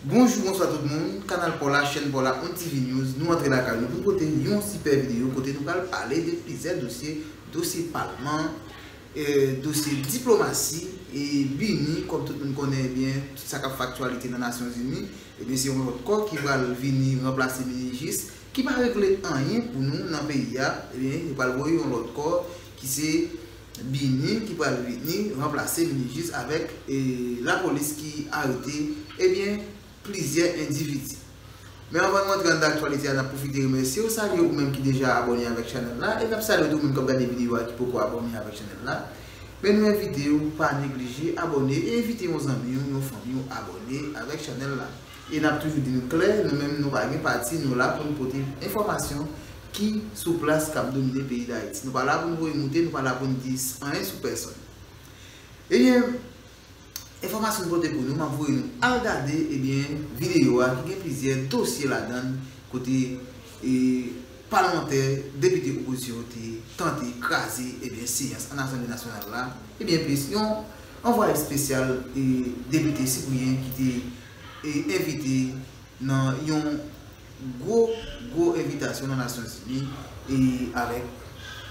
Bonjour, bonsoir tout le monde. Canal pour la chaîne pour la TV News. Nous entrons dans la caméra. Nous côté une super vidéo. Côté nous allons parler de plusieurs dossiers, dossier parlement, dossier diplomatie et BINI, comme tout le monde connaît bien, toute sa factualité dans les Nations Unies. Et bien, c'est un autre corps qui va venir remplacer Minigis, qui va régler rien pour nous dans le pays. Et bien, il va voir un autre corps qui c'est BINI qui va venir remplacer Minigis avec la police qui a arrêté. Et bien, plusieurs individus. Mais avant de rentrer dans l'actualité, on a profité de remercier saluer ou même qui déjà abonné avec la chaîne là. Et puis saluer tout le monde qui regarde les vidéos qui peut abonner avec la chaîne là. Mais nous invitons pas négliger, abonner et inviter nos amis, nos familles à abonner avec la chaîne là. Et nous avons toujours dit nous clair, nous-mêmes nous pas parti, nous là pour nous porter information qui sous place qui domine le pays d'Haïti. Nous pas là pour nous remonter, nous pas là pour nous dire rien sur personne. Et bien, information pour nous, m'envoie nous à regarder vidéo qui a plusieurs dossiers là-dedans côté parlementaire, député opposition tenté écraser séance en Assemblée nationale là plus on envoyé spécial député citoyen qui était invité dans une gros invitation dans les Nations Unies et avec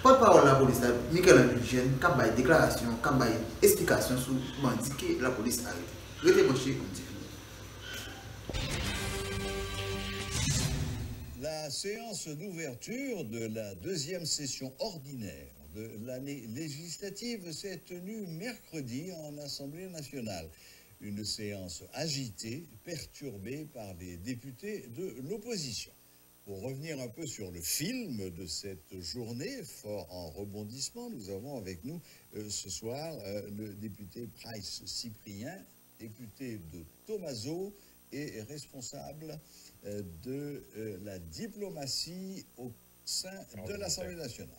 porte-parole de la police, Michel Angel, qui a une déclaration, qui a une explication sur ce que la police a arrêté. Restez branchés, on dit. La séance d'ouverture de la deuxième session ordinaire de l'année législative s'est tenue mercredi en Assemblée nationale. Une séance agitée, perturbée par les députés de l'opposition. Pour revenir un peu sur le film de cette journée, fort en rebondissement, nous avons avec nous ce soir le député Price Cyprien, député de Thomazeau et responsable de la diplomatie au sein de l'Assemblée nationale.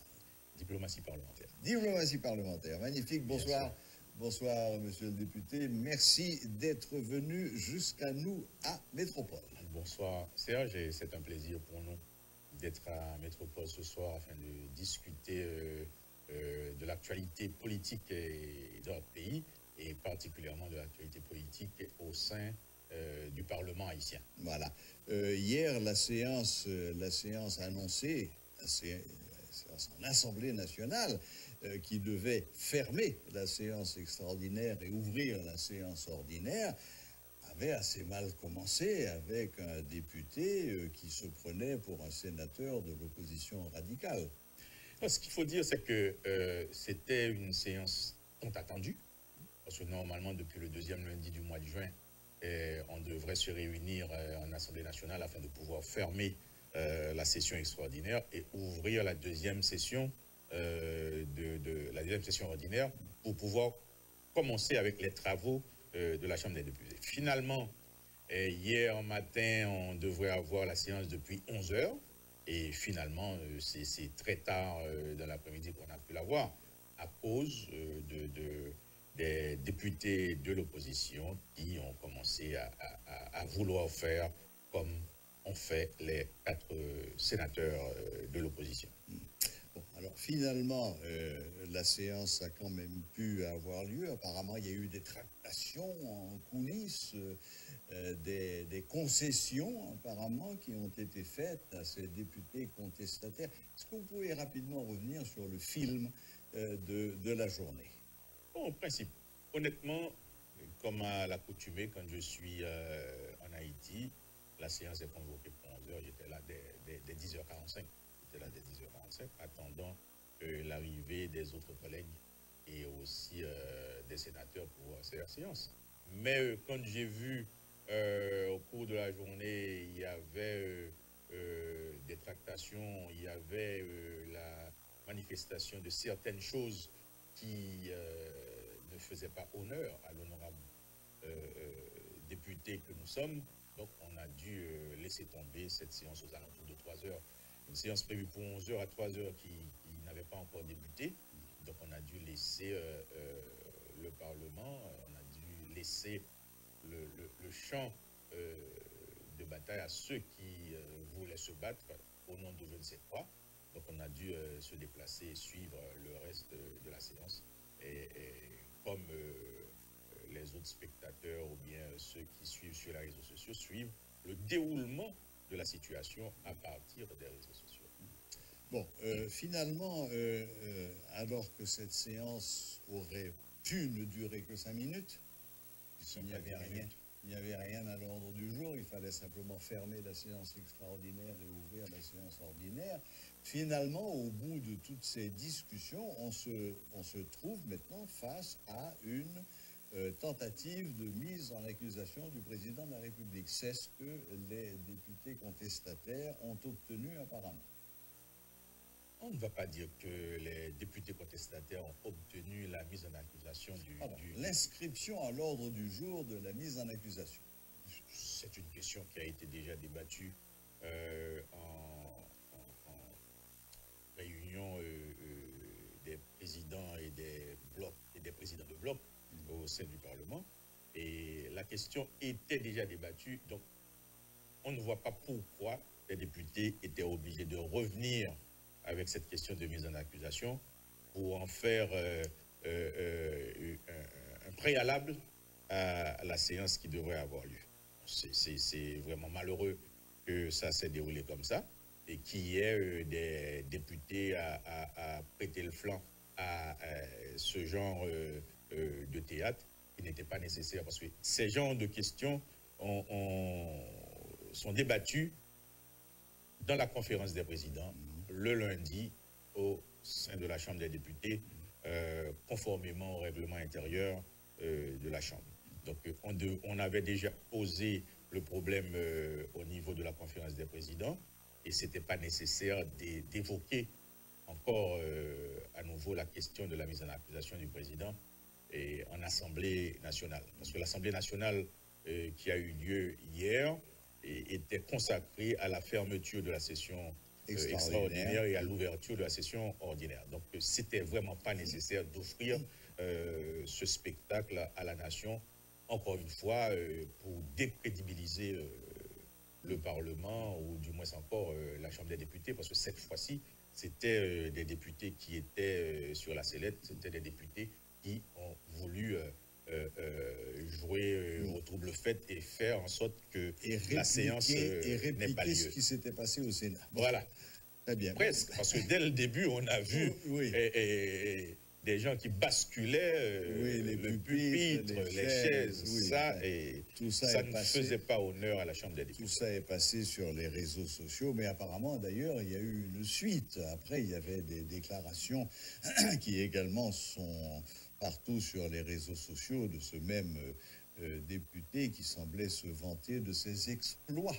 Diplomatie parlementaire. Diplomatie parlementaire, magnifique. Bonsoir. Bonsoir, monsieur le député. Merci d'être venu jusqu'à nous à Métropole. Bonsoir, Serge, et c'est un plaisir pour nous d'être à Métropole ce soir afin de discuter de l'actualité politique de notre pays et particulièrement de l'actualité politique au sein du Parlement haïtien. Voilà. Hier, la séance annoncée, la séance en Assemblée nationale, qui devait fermer la séance extraordinaire et ouvrir la séance ordinaire, avait assez mal commencé avec un député qui se prenait pour un sénateur de l'opposition radicale. Ce qu'il faut dire, c'est que c'était une séance tant attendue, parce que normalement, depuis le deuxième lundi du mois de juin, on devrait se réunir en Assemblée nationale afin de pouvoir fermer la session extraordinaire et ouvrir la deuxième session la deuxième session ordinaire pour pouvoir commencer avec les travaux de la Chambre des députés. Finalement, hier matin, on devrait avoir la séance depuis 11 h et finalement, c'est très tard dans l'après-midi qu'on a pu l'avoir à cause des députés de l'opposition qui ont commencé à vouloir faire comme ont fait les 4 sénateurs de l'opposition. Bon, alors finalement, la séance a quand même pu avoir lieu. Apparemment, il y a eu des tractations en coulisses, des concessions apparemment qui ont été faites à ces députés contestataires. Est-ce que vous pouvez rapidement revenir sur le film de la journée? Bon, en principe, honnêtement, comme à l'accoutumée, quand je suis en Haïti, la séance est convoquée pour 11 h, j'étais là dès 10h45. Là dès 10h45, attendant l'arrivée des autres collègues et aussi des sénateurs pour cette séance. Mais quand j'ai vu au cours de la journée, il y avait des tractations, il y avait la manifestation de certaines choses qui ne faisaient pas honneur à l'honorable député que nous sommes. Donc on a dû laisser tomber cette séance aux alentours de 3 h. Une séance prévue pour 11 h à 3 h qui n'avait pas encore débuté. Donc on a dû laisser le Parlement, on a dû laisser le champ de bataille à ceux qui voulaient se battre au nom de je ne sais quoi. Donc on a dû se déplacer et suivre le reste de la séance. Et comme les autres spectateurs ou bien ceux qui suivent sur les réseaux sociaux suivent le déroulement de la situation à partir des réseaux sociaux. Bon, finalement, alors que cette séance aurait pu ne durer que 5 minutes, il n'y avait rien. Il n'y avait rien à l'ordre du jour, il fallait simplement fermer la séance extraordinaire et ouvrir la séance ordinaire. Finalement, au bout de toutes ces discussions, on se trouve maintenant face à une tentative de mise en accusation du président de la République. C'est ce que les députés contestataires ont obtenu apparemment. On ne va pas dire que les députés contestataires ont obtenu la mise en accusation du... L'inscription à l'ordre du jour de la mise en accusation. C'est une question qui a été déjà débattue en réunion des présidents et des blocs et des présidents de blocs au sein du Parlement. Et la question était déjà débattue, donc on ne voit pas pourquoi les députés étaient obligés de revenir avec cette question de mise en accusation pour en faire un préalable à la séance qui devrait avoir lieu. C'est vraiment malheureux que ça s'est déroulé comme ça et qu'il y ait des députés à prêter le flanc à ce genre de théâtre qui n'était pas nécessaire parce que ces genres de questions sont débattus dans la conférence des présidents le lundi au sein de la Chambre des députés, conformément au règlement intérieur de la Chambre. Donc on avait déjà posé le problème au niveau de la conférence des présidents et ce n'était pas nécessaire d'évoquer encore à nouveau la question de la mise en accusation du président et en Assemblée nationale. Parce que l'Assemblée nationale qui a eu lieu hier était consacrée à la fermeture de la session extraordinaire et à l'ouverture de la session ordinaire. Donc, c'était vraiment pas nécessaire d'offrir ce spectacle à la nation, encore une fois, pour décrédibiliser le Parlement, ou du moins encore la Chambre des députés, parce que cette fois-ci, c'était des députés qui étaient sur la sellette, c'était des députés qui ont voulu jouer au trouble fait et faire en sorte que la séance n'ait pas lieu. Ce qui s'était passé au Sénat. Voilà. Très bien. Presque, parce que dès le début, on a vu des gens qui basculaient, le pupitre, les chaises, tout ça ne faisait pas honneur à la Chambre des députés. Tout ça est passé sur les réseaux sociaux, mais apparemment, d'ailleurs, il y a eu une suite. Après, il y avait des déclarations qui également sont partout sur les réseaux sociaux de ce même député qui semblait se vanter de ses exploits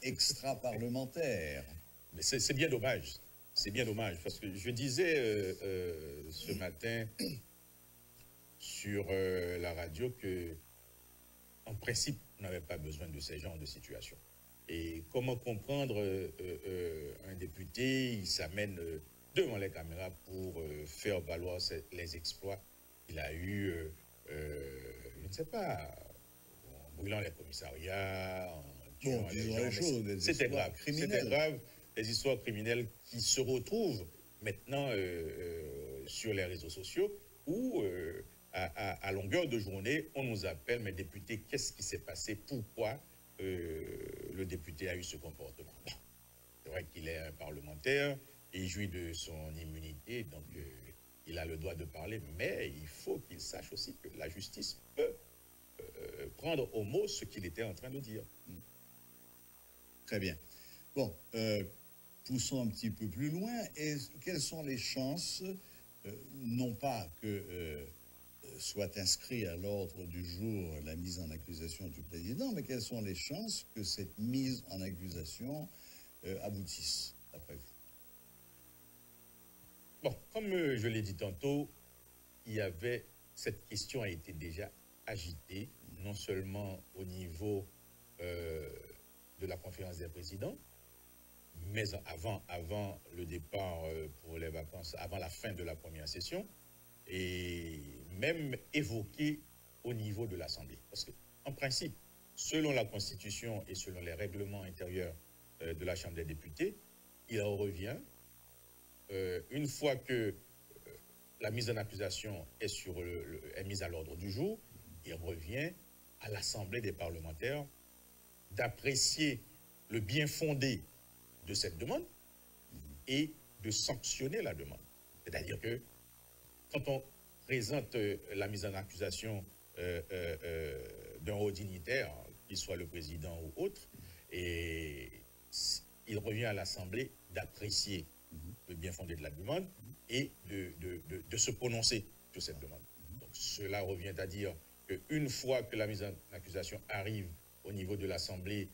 extra-parlementaires. Mais c'est bien dommage. C'est bien dommage, parce que je disais ce matin sur la radio que, en principe, on n'avait pas besoin de ces genres de situations. Et comment comprendre un député, il s'amène devant les caméras pour faire valoir les exploits qu'il a eu, je ne sais pas, en brûlant les commissariats, en tuant les gens. C'était grave. C'était grave. Des histoires criminelles qui se retrouvent maintenant sur les réseaux sociaux où, à longueur de journée, on nous appelle, mais député, qu'est-ce qui s'est passé? Pourquoi le député a eu ce comportement? C'est vrai qu'il est un parlementaire, il jouit de son immunité, donc il a le droit de parler, mais il faut qu'il sache aussi que la justice peut prendre au mot ce qu'il était en train de dire. Très bien. Bon, poussons un petit peu plus loin. Et quelles sont les chances, non pas que soit inscrit à l'ordre du jour la mise en accusation du président, mais quelles sont les chances que cette mise en accusation aboutisse, d'après vous? Bon, comme je l'ai dit tantôt, cette question a été déjà agitée, non seulement au niveau de la conférence des présidents, mais avant le départ pour les vacances, avant la fin de la première session, et même évoqué au niveau de l'Assemblée. Parce qu'en principe, selon la Constitution et selon les règlements intérieurs de la Chambre des députés, il en revient, une fois que la mise en accusation est mise à l'ordre du jour, il revient à l'Assemblée des parlementaires d'apprécier le bien fondé de cette demande et de sanctionner la demande. C'est-à-dire que quand on présente la mise en accusation d'un haut dignitaire, qu'il soit le président ou autre, et il revient à l'Assemblée d'apprécier le bien fondé de la demande et de se prononcer sur cette demande. Donc, cela revient à dire qu'une fois que la mise en accusation arrive au niveau de l'Assemblée,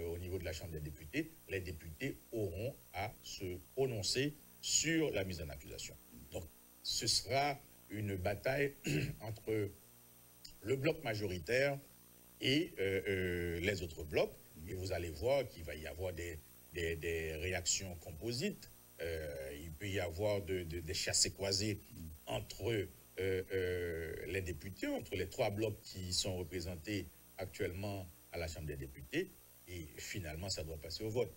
au niveau de la Chambre des députés, les députés auront à se prononcer sur la mise en accusation. Donc, ce sera une bataille entre le bloc majoritaire et les autres blocs. Et vous allez voir qu'il va y avoir des réactions composites. Il peut y avoir des chassés-croisés entre les députés, entre les trois blocs qui sont représentés actuellement à la Chambre des députés. Et finalement, ça doit passer au vote.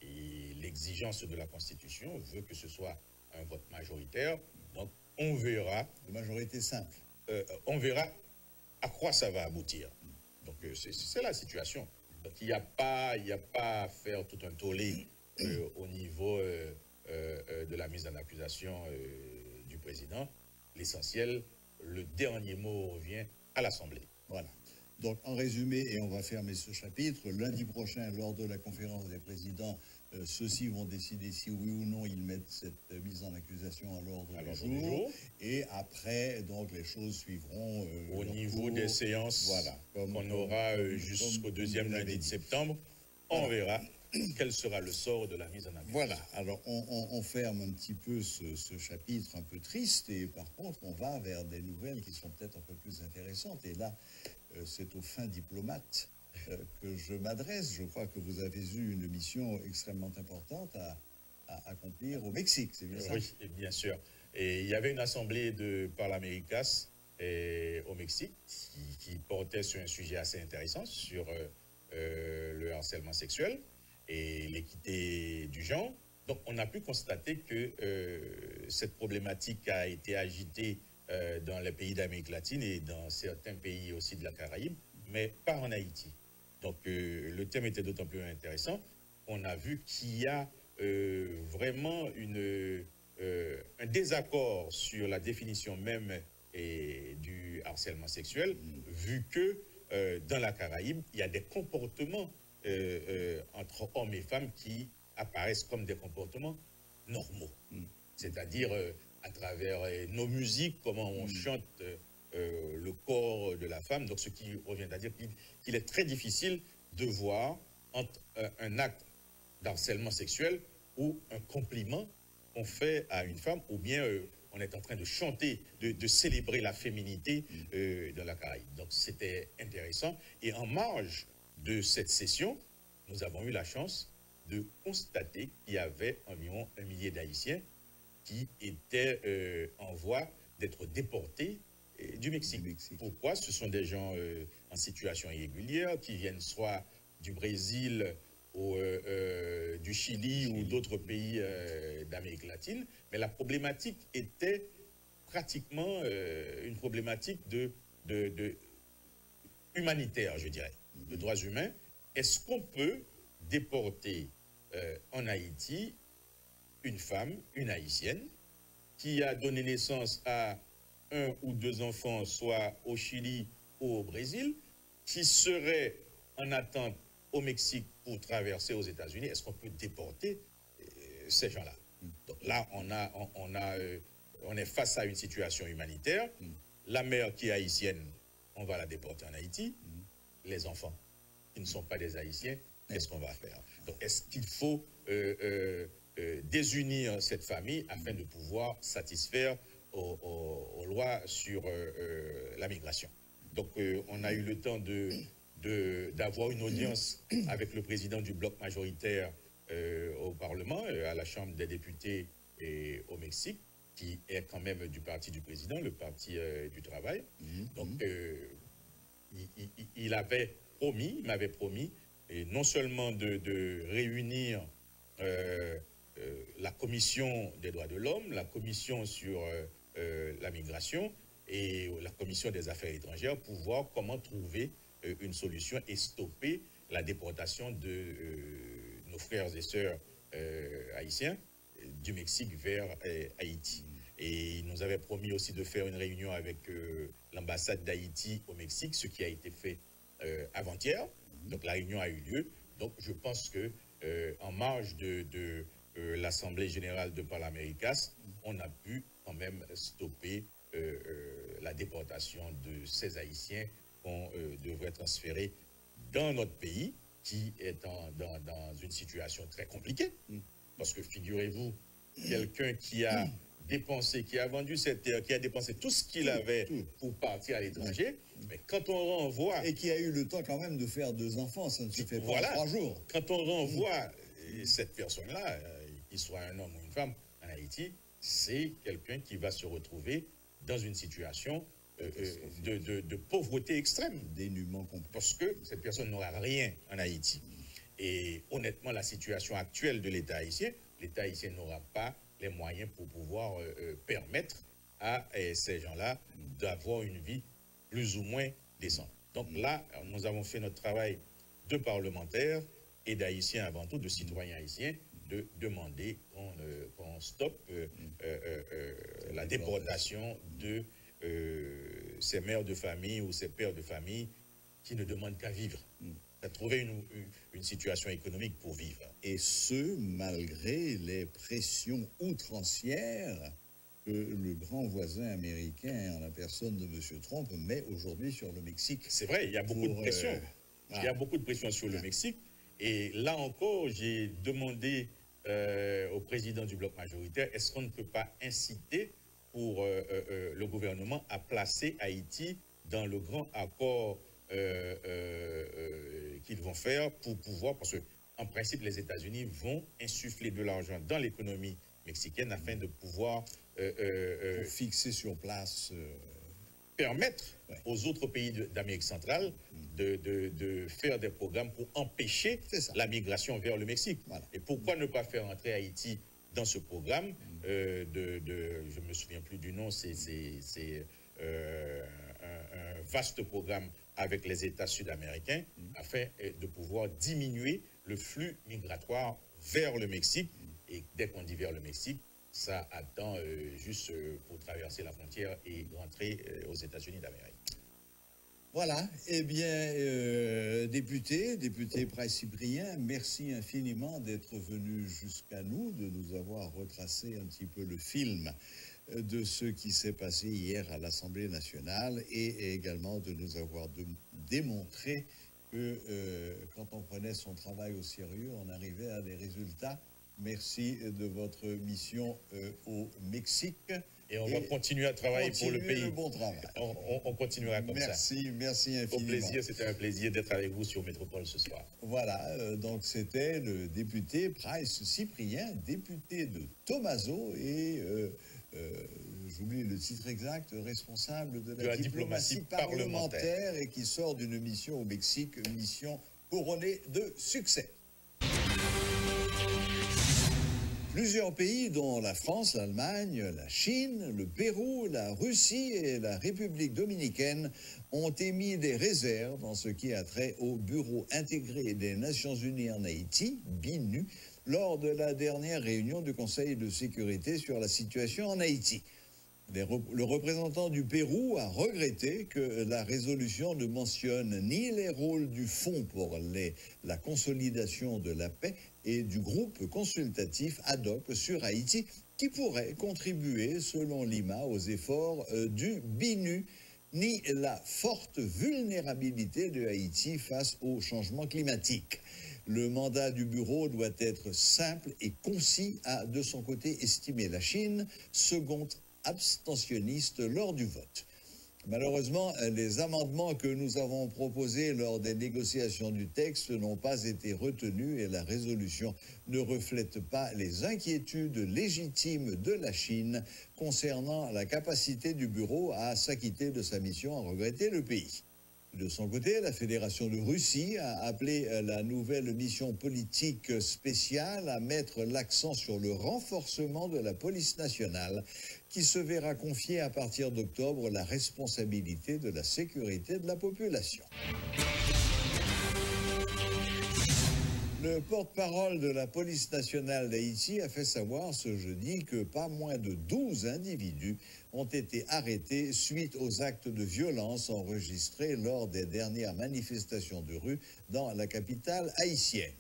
Et l'exigence de la Constitution veut que ce soit un vote majoritaire. Donc, on verra. De majorité simple. On verra à quoi ça va aboutir. Donc, c'est la situation. Donc, il n'y a pas à faire tout un tollé au niveau de la mise en accusation du président. L'essentiel, le dernier mot revient à l'Assemblée. Voilà. Donc, en résumé, et on va fermer ce chapitre, lundi prochain, lors de la conférence des présidents, ceux-ci vont décider si oui ou non ils mettent cette mise en accusation à l'ordre du jour. Et après, donc, les choses suivront. Au niveau des séances, voilà, qu'on aura jusqu'au deuxième lundi de septembre, on verra quel sera le sort de la mise en accusation. Voilà, alors on ferme un petit peu ce chapitre un peu triste, et par contre, on va vers des nouvelles qui sont peut-être un peu plus intéressantes. Et là, c'est aux fins diplomates que je m'adresse. Je crois que vous avez eu une mission extrêmement importante à accomplir au Mexique, c'est bien ça? Oui, bien sûr. Et il y avait une assemblée de Parlaméricas au Mexique qui portait sur un sujet assez intéressant, sur le harcèlement sexuel et l'équité du genre. Donc, on a pu constater que cette problématique a été agitée dans les pays d'Amérique latine et dans certains pays aussi de la Caraïbe, mais pas en Haïti. Donc, le thème était d'autant plus intéressant. On a vu qu'il y a vraiment un désaccord sur la définition même du harcèlement sexuel, vu que dans la Caraïbe, il y a des comportements entre hommes et femmes qui apparaissent comme des comportements normaux. C'est-à-dire à travers nos musiques, comment on chante le corps de la femme. Donc, ce qui revient à dire qu'il est très difficile de voir entre un acte d'harcèlement sexuel ou un compliment qu'on fait à une femme, ou bien on est en train de chanter, de célébrer la féminité dans la Caraïbe. Donc, c'était intéressant. Et en marge de cette session, nous avons eu la chance de constater qu'il y avait environ 1 millier d'Haïtiens qui étaient en voie d'être déportés du Mexique. Pourquoi? Ce sont des gens en situation irrégulière qui viennent soit du Brésil ou du Chili ou d'autres pays d'Amérique latine. Mais la problématique était pratiquement une problématique humanitaire, je dirais, de droits humains. Est-ce qu'on peut déporter en Haïti une femme, une Haïtienne, qui a donné naissance à 1 ou 2 enfants, soit au Chili ou au Brésil, qui serait en attente au Mexique pour traverser aux États-Unis? Est-ce qu'on peut déporter ces gens-là? Donc là, on est face à une situation humanitaire. La mère qui est haïtienne, on va la déporter en Haïti. Les enfants qui ne sont pas des Haïtiens, qu'est-ce qu'on va faire? Donc, est-ce qu'il faut désunir cette famille afin de pouvoir satisfaire aux lois sur la migration? Donc, on a eu le temps d'avoir une audience avec le président du bloc majoritaire au Parlement, à la Chambre des députés et au Mexique, qui est quand même du parti du président, le parti du travail. Donc, il m'avait promis, et non seulement de réunir la commission des droits de l'homme, la commission sur la migration, et la Commission des Affaires étrangères pour voir comment trouver une solution et stopper la déportation de nos frères et sœurs haïtiens du Mexique vers Haïti. Et il nous avait promis aussi de faire une réunion avec l'ambassade d'Haïti au Mexique, ce qui a été fait avant-hier. Donc la réunion a eu lieu. Donc je pense que en marge de l'Assemblée générale de Panaméricas, on a pu quand même stopper la déportation de ces Haïtiens qu'on devrait transférer dans notre pays, qui est dans une situation très compliquée. Parce que figurez-vous, quelqu'un qui a dépensé, qui a vendu cette terre, qui a dépensé tout ce qu'il avait pour partir à l'étranger, mais quand on renvoie... Et qui a eu le temps quand même de faire 2 enfants, ça ne se fait pas en 3 jours. Quand on renvoie cette personne-là, qu'il soit un homme ou une femme en Haïti, c'est quelqu'un qui va se retrouver dans une situation de pauvreté extrême. Dénuement complet. Parce que cette personne n'aura rien en Haïti. Et honnêtement, la situation actuelle de l'État haïtien n'aura pas les moyens pour pouvoir permettre à ces gens-là d'avoir une vie plus ou moins décente. Donc là, nous avons fait notre travail de parlementaires et d'Haïtiens avant tout, de citoyens haïtiens, de demander qu'on stoppe la déportation de ces mères de famille ou ces pères de famille qui ne demandent qu'à vivre, à trouver une situation économique pour vivre. Et ce, malgré les pressions outrancières que le grand voisin américain, en la personne de M. Trump, met aujourd'hui sur le Mexique. C'est vrai, il y a beaucoup de pression. Il y a beaucoup de pression sur le Mexique. Et là encore, j'ai demandé au président du bloc majoritaire, est-ce qu'on ne peut pas inciter pour le gouvernement à placer Haïti dans le grand accord qu'ils vont faire pour pouvoir, parce qu'en principe, les États-Unis vont insuffler de l'argent dans l'économie mexicaine afin de pouvoir fixer sur place, permettre aux autres pays d'Amérique centrale de faire des programmes pour empêcher la migration vers le Mexique. Voilà. Et pourquoi ne pas faire entrer Haïti dans ce programme je ne me souviens plus du nom, c'est un vaste programme avec les États sud-américains afin de pouvoir diminuer le flux migratoire vers le Mexique. Et dès qu'on dit vers le Mexique, ça attend juste pour traverser la frontière et rentrer aux États-Unis d'Amérique. Voilà, eh bien, député Price-Cyprien, merci infiniment d'être venu jusqu'à nous, de nous avoir retracé un petit peu le film de ce qui s'est passé hier à l'Assemblée nationale et également de nous avoir démontré que quand on prenait son travail au sérieux, on arrivait à des résultats. Merci de votre mission au Mexique. Et on va continuer à travailler pour le pays. Le bon travail. On continuera comme ça. Merci infiniment. Au plaisir, c'était un plaisir d'être avec vous sur Métropole ce soir. Voilà, donc c'était le député Price-Cyprien, député de Thomazeau et, j'oublie le titre exact, responsable de la diplomatie parlementaire et qui sort d'une mission au Mexique, une mission couronnée de succès. Plusieurs pays, dont la France, l'Allemagne, la Chine, le Pérou, la Russie et la République dominicaine, ont émis des réserves en ce qui a trait au Bureau intégré des Nations Unies en Haïti, BINU, lors de la dernière réunion du Conseil de sécurité sur la situation en Haïti. Le représentant du Pérou a regretté que la résolution ne mentionne ni les rôles du Fonds pour la consolidation de la paix et du groupe consultatif ad hoc sur Haïti qui pourrait contribuer, selon Lima, aux efforts du BINU, ni la forte vulnérabilité de Haïti face au changement climatique. Le mandat du bureau doit être simple et concis, a de son côté estimé la Chine, second abstentionniste lors du vote. Malheureusement, les amendements que nous avons proposés lors des négociations du texte n'ont pas été retenus et la résolution ne reflète pas les inquiétudes légitimes de la Chine concernant la capacité du bureau à s'acquitter de sa mission, à regretter le pays. De son côté, la Fédération de Russie a appelé la nouvelle mission politique spéciale à mettre l'accent sur le renforcement de la police nationale, qui se verra confier à partir d'octobre la responsabilité de la sécurité de la population. Le porte-parole de la police nationale d'Haïti a fait savoir ce jeudi que pas moins de 12 individus ont été arrêtés suite aux actes de violence enregistrés lors des dernières manifestations de rue dans la capitale haïtienne.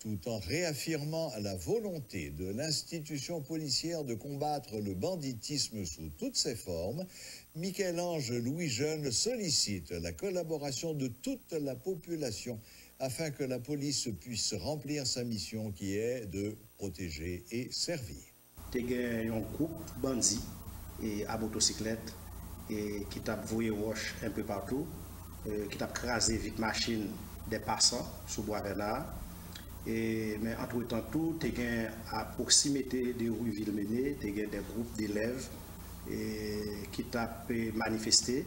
Tout en réaffirmant la volonté de l'institution policière de combattre le banditisme sous toutes ses formes, Michel-Ange Louis Jeune sollicite la collaboration de toute la population afin que la police puisse remplir sa mission qui est de protéger et servir. Il y a un groupe bandit et à motocyclette et qui t'a voué roche un peu partout, qui t'a crasé vite machine des passants sous Bois-Bernard. Mais entre-temps, tout, il y a à proximité de rue Villemené, il y a des groupes d'élèves qui t'a manifesté.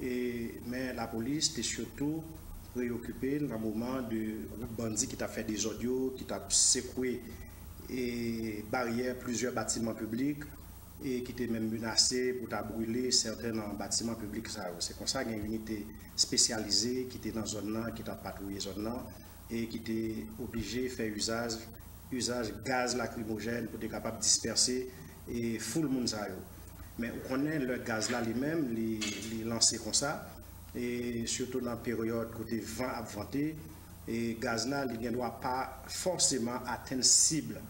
Mais la police était surtout préoccupée dans le moment du groupe bandit qui t'a fait des audios, qui t'a secoué et barrière plusieurs bâtiments publics et qui était même menacé pour brûler certains bâtiments publics. C'est comme ça qu'il y a une unité spécialisée qui était dans la zone, qui t'a patrouillé la zone et qui était obligé de faire usage gaz lacrymogène pour être capable de disperser et full le monde. Mais on connaît le gaz là lui-même, il lancé comme ça. Et surtout dans la période côté vent à vanter, et gaz là, il ne doit pas forcément atteindre cible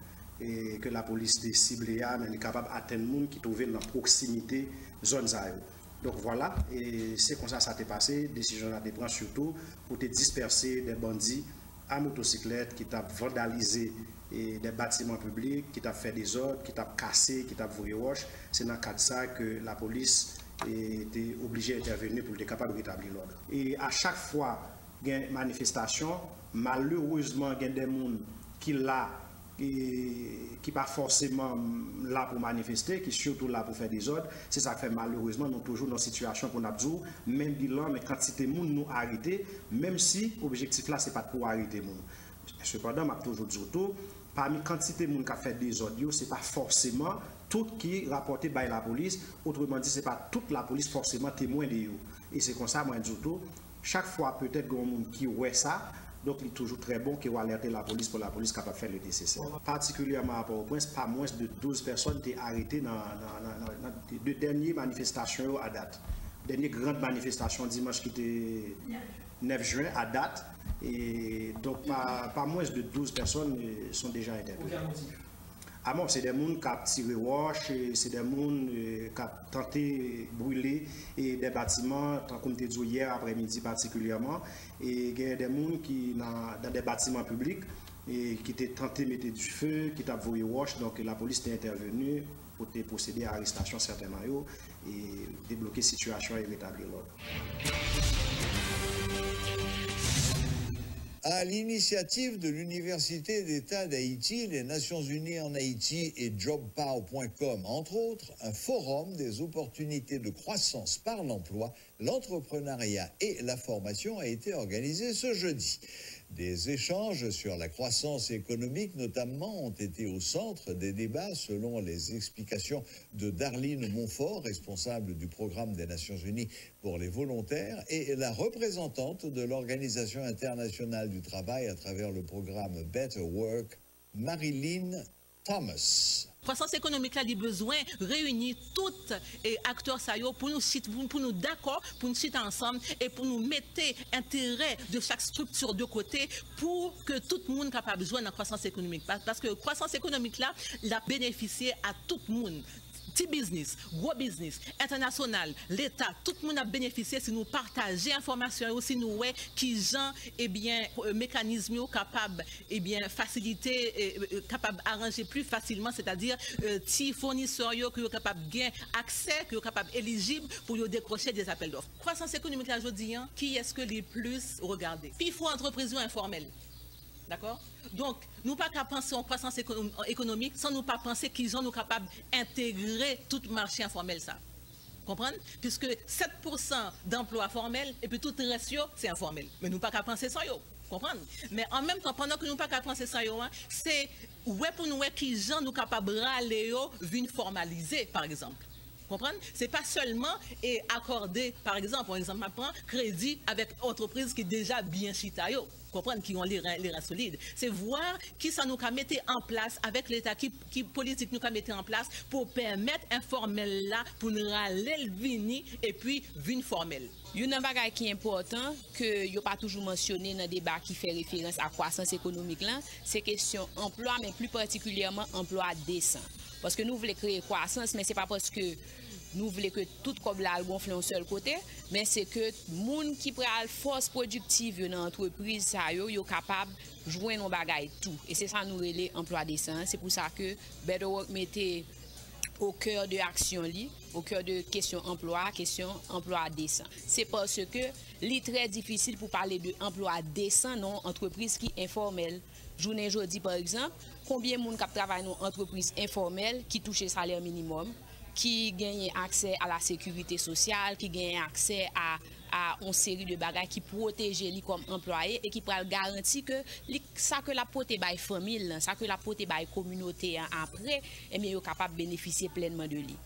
et que la police des ciblés mais il est capable d'atteindre les gens qui trouvent dans la proximité zone zone. Donc voilà, et c'est comme ça ça t'est passé, décision à prendre surtout pour te disperser des bandits à motocyclette qui t'a vandalisé et des bâtiments publics, qui t'a fait des ordres, qui t'a cassé, qui t'a volé roche. C'est dans le cadre de ça que la police était obligée d'intervenir pour être capable de rétablir l'ordre. Et à chaque fois qu'il y a une manifestation, malheureusement, il y a des gens qui là, qui pas forcément là pour manifester, qui surtout là pour faire des ordres. C'est ça qui fait malheureusement nous toujours dans une situation pour nous même bilan, mais quantité de monde nous arrêter, même si l'objectif là c'est pas pour arrêter monde. Cependant, je toujours dit tout, parmi quantité de monde qui a fait des ordres, c'est pas forcément tout qui est rapporté par la police. Autrement dit, c'est pas toute la police forcément témoin de eux. Et c'est comme ça, moi je dis tout. Chaque fois peut-être qu'il y a un monde qui voit ça. Donc, il est toujours très bon qu'il alerter la police pour la police capable de faire le nécessaire. Particulièrement à Port-au-Prince, pas moins de 12 personnes ont été arrêtées dans les dernières manifestations à date. Les dernières grandes manifestations dimanche qui était 9 juin à date. Et donc, pas moins de 12 personnes sont déjà interpellées. Ah bon, c'est des gens qui ont tiré roche, c'est des gens qui ont tenté de brûler et des bâtiments, tant qu'on était dit hier après-midi particulièrement, et il y a des gens qui dans des bâtiments publics et qui étaient tentés de mettre du feu, qui ont volé roche, donc la police est intervenue pour procéder à l'arrestation certainement et débloquer la situation et rétablir l'ordre. À l'initiative de l'Université d'État d'Haïti, les Nations Unies en Haïti et jobpow.com, entre autres, un forum des opportunités de croissance par l'emploi, l'entrepreneuriat et la formation a été organisé ce jeudi. Des échanges sur la croissance économique notamment ont été au centre des débats selon les explications de Darline Montfort, responsable du programme des Nations Unies pour les volontaires et la représentante de l'Organisation internationale du travail à travers le programme Better Work, Marilyn Thomas. Croissance économique là, il a besoin de réunir tous les acteurs pour nous d'accord, pour nous citer ensemble et pour nous mettre intérêt de chaque structure de côté pour que tout le monde soit capable de jouer dans la croissance économique. Parce que la croissance économique là, l'a bénéficié à tout le monde. Petit business, gros business, international, l'État, tout le monde a bénéficié si nous partageons l'information, si nous voyons qui gens, mécanismes capables, faciliter, capables d'arranger plus facilement, c'est-à-dire, si fournisseurs qui sont capables de gagner accès, qui sont capables éligibles pour décrocher des appels d'offres. Croissance économique là, aujourd'hui, qui est-ce que les plus regardés? Puis il faut entreprise informelle. D'accord? Donc, nous ne pouvons pas penser en croissance économique sans nous pas penser qu'ils sont capables d'intégrer tout le marché informel. Ça. Comprendre? Puisque 7% d'emplois formels et puis tout le reste, c'est informel. Mais nous pas qu'à penser ça, yo. Comprendre? Mais en même temps, pendant que nous pas qu'à penser ça, yo, c'est ouais pour nous qui gens nous capables de râler, venir formaliser, par exemple. Comprendre? C'est pas seulement accorder, par exemple, crédit avec entreprise qui est déjà bien chita, yo. Comprendre, qui ont les reins solides. C'est voir qui ça nous a mis en place avec l'État, qui politique nous a mis en place pour permettre informel là, pour nous râler le vini et puis vin formel. Il y a un bagage qui est important que yo pas toujours mentionné dans le débat qui fait référence à la croissance économique là, c'est question emploi, mais plus particulièrement emploi décent. Parce que nous voulons créer croissance, mais c'est pas parce que nous voulons que tout comme là gonfle un seul côté, mais c'est que moun qui prend force productive dans l'entreprise ça yo capable jouer nos bagages tout. Et c'est ça nous relais emploi décent. C'est pour ça que Better Work mettait au cœur de l'action li, au cœur de question emploi décent. C'est parce que c'est très difficile pour parler de emploi décent dans entreprise qui informelle. Journée jeudi par exemple, combien de monde qui travaille dans entreprise informelle qui touche salaire minimum, qui gagne accès à la sécurité sociale, qui gagne accès à une série de bagages qui protègent lui comme employé et qui peut garantir que ça que la pote by famille, ça que la pote by communauté après, et bien capable de bénéficier pleinement de lui.